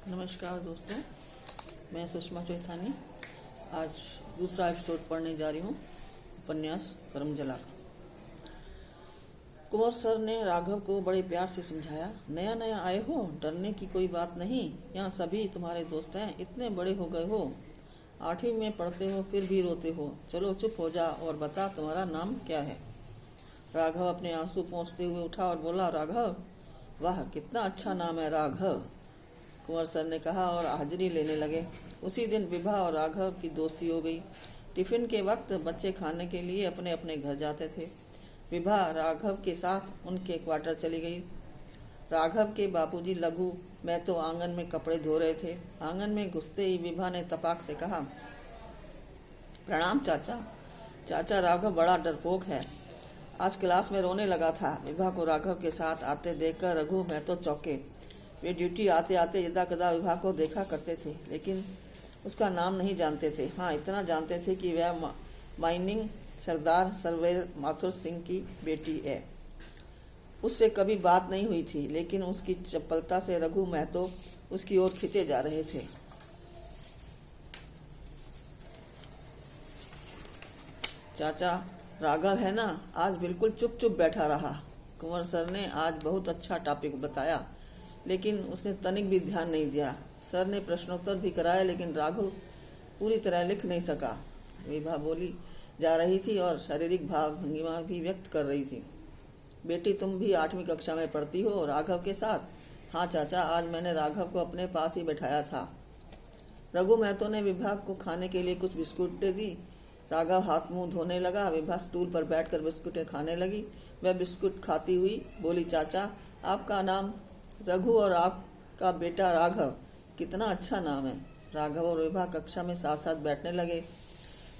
नमस्कार दोस्तों, मैं सुषमा चैतानी आज दूसरा एपिसोड पढ़ने जा रही हूँ। उपन्यास करमजला का। कुंवर सर ने राघव को बड़े प्यार से समझाया। नया नया आए हो, डरने की कोई बात नहीं। यहाँ सभी तुम्हारे दोस्त हैं। इतने बड़े हो गए हो, 8वीं में पढ़ते हो, फिर भी रोते हो। चलो चुप हो जा और बता तुम्हारा नाम क्या है। राघव अपने आंसू पोंछते हुए उठा और बोला, राघव। वाह, कितना अच्छा नाम है, राघव, कुंवर सर ने कहा और हाजिरी लेने लगे। उसी दिन विभा और राघव की दोस्ती हो गई। टिफिन के वक्त बच्चे खाने के लिए अपने अपने घर जाते थे। विभा राघव के साथ उनके क्वार्टर चली गई। राघव के बापूजी लघु मैं तो आंगन में कपड़े धो रहे थे। आंगन में घुसते ही विभा ने तपाक से कहा, प्रणाम चाचा। चाचा राघव बड़ा डरपोक है, आज क्लास में रोने लगा था। विभा को राघव के साथ आते देखकर रघु मैं तो चौंके। वे ड्यूटी आते आते यदा कदा विभा को देखा करते थे, लेकिन उसका नाम नहीं जानते थे। हाँ, इतना जानते थे कि वह माइनिंग सरदार सर्वेयर माथुर सिंह की बेटी है। उससे कभी बात नहीं हुई थी, लेकिन उसकी चपलता से रघु महतो उसकी ओर खींचे जा रहे थे। चाचा राघव है ना, आज बिल्कुल चुप चुप बैठा रहा। कुंवर सर ने आज बहुत अच्छा टॉपिक बताया, लेकिन उसने तनिक भी ध्यान नहीं दिया। सर ने प्रश्नोत्तर भी कराया, लेकिन राघव पूरी तरह लिख नहीं सका। विभा बोली जा रही थी और शारीरिक भाव भंगिमा भी व्यक्त कर रही थी। बेटी, तुम भी 8वीं कक्षा में पढ़ती हो राघव के साथ? हाँ चाचा, आज मैंने राघव को अपने पास ही बैठाया था। रघु महतो ने विभा को खाने के लिए कुछ बिस्कुटें दी। राघव हाथ मुंह धोने लगा। विभा स्टूल पर बैठकर बिस्कुटें खाने लगी। वह बिस्कुट खाती हुई बोली, चाचा आपका नाम रघु और आपका बेटा राघव, कितना अच्छा नाम है। राघव और विभा कक्षा में साथ साथ बैठने लगे।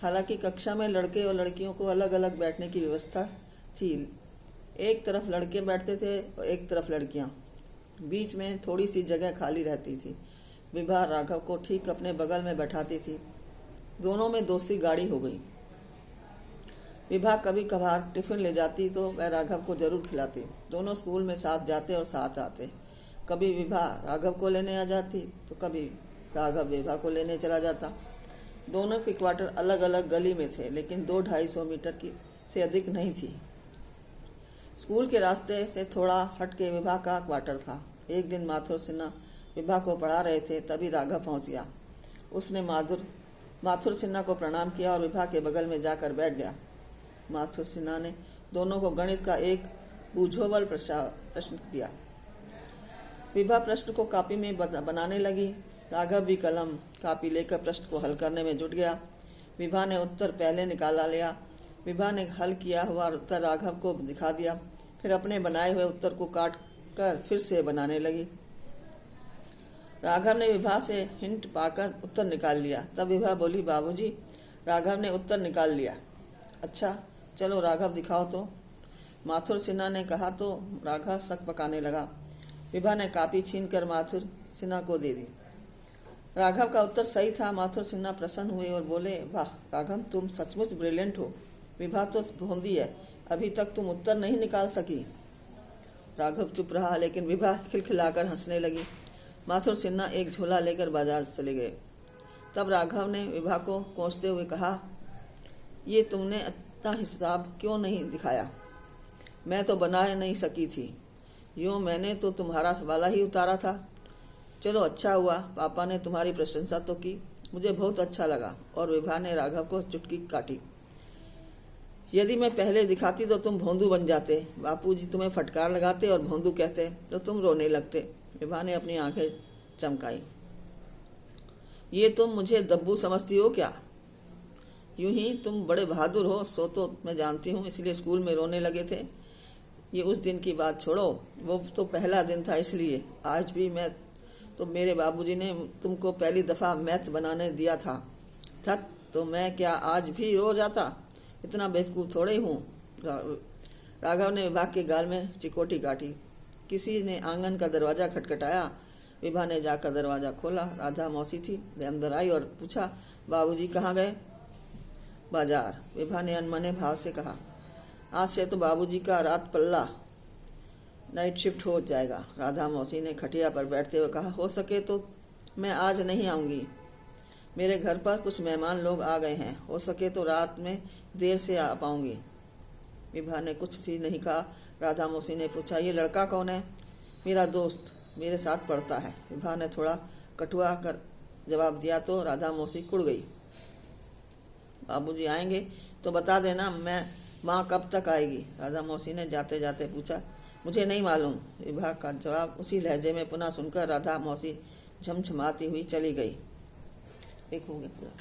हालांकि कक्षा में लड़के और लड़कियों को अलग अलग बैठने की व्यवस्था थी। एक तरफ लड़के बैठते थे और एक तरफ लड़कियां। बीच में थोड़ी सी जगह खाली रहती थी। विभा राघव को ठीक अपने बगल में बैठाती थी। दोनों में दोस्ती गाढ़ी हो गई। विभा कभी कभार टिफिन ले जाती तो वह राघव को जरूर खिलाती। दोनों स्कूल में साथ जाते और साथ आते। कभी विभा राघव को लेने आ जाती तो कभी राघव विभा को लेने चला जाता। दोनों के क्वार्टर अलग अलग गली में थे, लेकिन 200-250 मीटर की से अधिक नहीं थी। स्कूल के रास्ते से थोड़ा हट के विभा का क्वार्टर था। एक दिन माथुर सिन्हा विभा को पढ़ा रहे थे, तभी राघव पहुंच गया। उसने माथुर सिन्हा को प्रणाम किया और विभा के बगल में जाकर बैठ गया। माथुर सिन्हा ने दोनों को गणित का एक बूझोबल प्रश्न दिया। विभा प्रश्न को कॉपी में बनाने लगी। राघव भी कलम कॉपी लेकर प्रश्न को हल करने में जुट गया। विभा ने उत्तर पहले निकाला लिया। विभा ने हल किया हुआ उत्तर राघव को दिखा दिया, फिर अपने बनाए हुए उत्तर को काट कर फिर से बनाने लगी। राघव ने विभा से हिंट पाकर उत्तर निकाल लिया। तब विभा बोली, बाबूजी राघव ने उत्तर निकाल लिया। अच्छा, चलो राघव दिखाओ तो, माथुर सिन्हा ने कहा तो राघव शक पकाने लगा। विभा ने कॉपी छीनकर माथुर सिन्हा को दे दी। राघव का उत्तर सही था। माथुर सिन्हा प्रसन्न हुए और बोले, वाह राघव, तुम सचमुच ब्रिलियंट हो। विभा तो भोंदी है, अभी तक तुम उत्तर नहीं निकाल सकी। राघव चुप रहा, लेकिन विभा खिलखिलाकर हंसने लगी। माथुर सिन्हा एक झोला लेकर बाजार चले गए। तब राघव ने विभा को कोसते हुए कहा, ये तुमने इतना हिसाब क्यों नहीं दिखाया? मैं तो बना नहीं सकी थी, यूँ मैंने तो तुम्हारा वाला ही उतारा था। चलो अच्छा हुआ, पापा ने तुम्हारी प्रशंसा तो की, मुझे बहुत अच्छा लगा। और विभा ने राघव को चुटकी काटी। यदि मैं पहले दिखाती तो तुम भोंदू बन जाते। बापूजी तुम्हें फटकार लगाते और भोंदू कहते तो तुम रोने लगते। विभा ने अपनी आंखें चमकाई। ये तुम मुझे दब्बू समझती हो क्या? यूं ही तुम बड़े बहादुर हो, सो तो मैं जानती हूँ, इसलिए स्कूल में रोने लगे थे। ये उस दिन की बात छोड़ो, वो तो पहला दिन था, इसलिए आज भी मैं तो मेरे बाबूजी ने तुमको पहली दफ़ा मैथ बनाने दिया था। तो मैं क्या आज भी रो जाता? इतना बेवकूफ़ थोड़े हूँ। राघव ने विभा के गाल में चिकोटी काटी। किसी ने आंगन का दरवाज़ा खटखटाया। विभा ने जाकर दरवाज़ा खोला। राधा मौसी थी। वे अंदर आई और पूछा, बाबूजी कहाँ गए? बाजार। विभा ने अनमने भाव से कहा, आज से तो बाबूजी का रात पल्ला नाइट शिफ्ट हो जाएगा। राधा मौसी ने खटिया पर बैठते हुए कहा, हो सके तो मैं आज नहीं आऊँगी। मेरे घर पर कुछ मेहमान लोग आ गए हैं, हो सके तो रात में देर से आ पाऊँगी। विभा ने कुछ भी नहीं कहा। राधा मौसी ने पूछा, ये लड़का कौन है? मेरा दोस्त, मेरे साथ पढ़ता है। विभा ने थोड़ा कटुआ कर जवाब दिया तो राधा मौसी कुड़ गई। बाबूजी आएंगे तो बता देना, मैं माँ कब तक आएगी? राधा मौसी ने जाते जाते पूछा। मुझे नहीं मालूम। विभा का जवाब उसी लहजे में पुनः सुनकर राधा मौसी झमझमाती हुई चली गई। एक हो गया पूरा।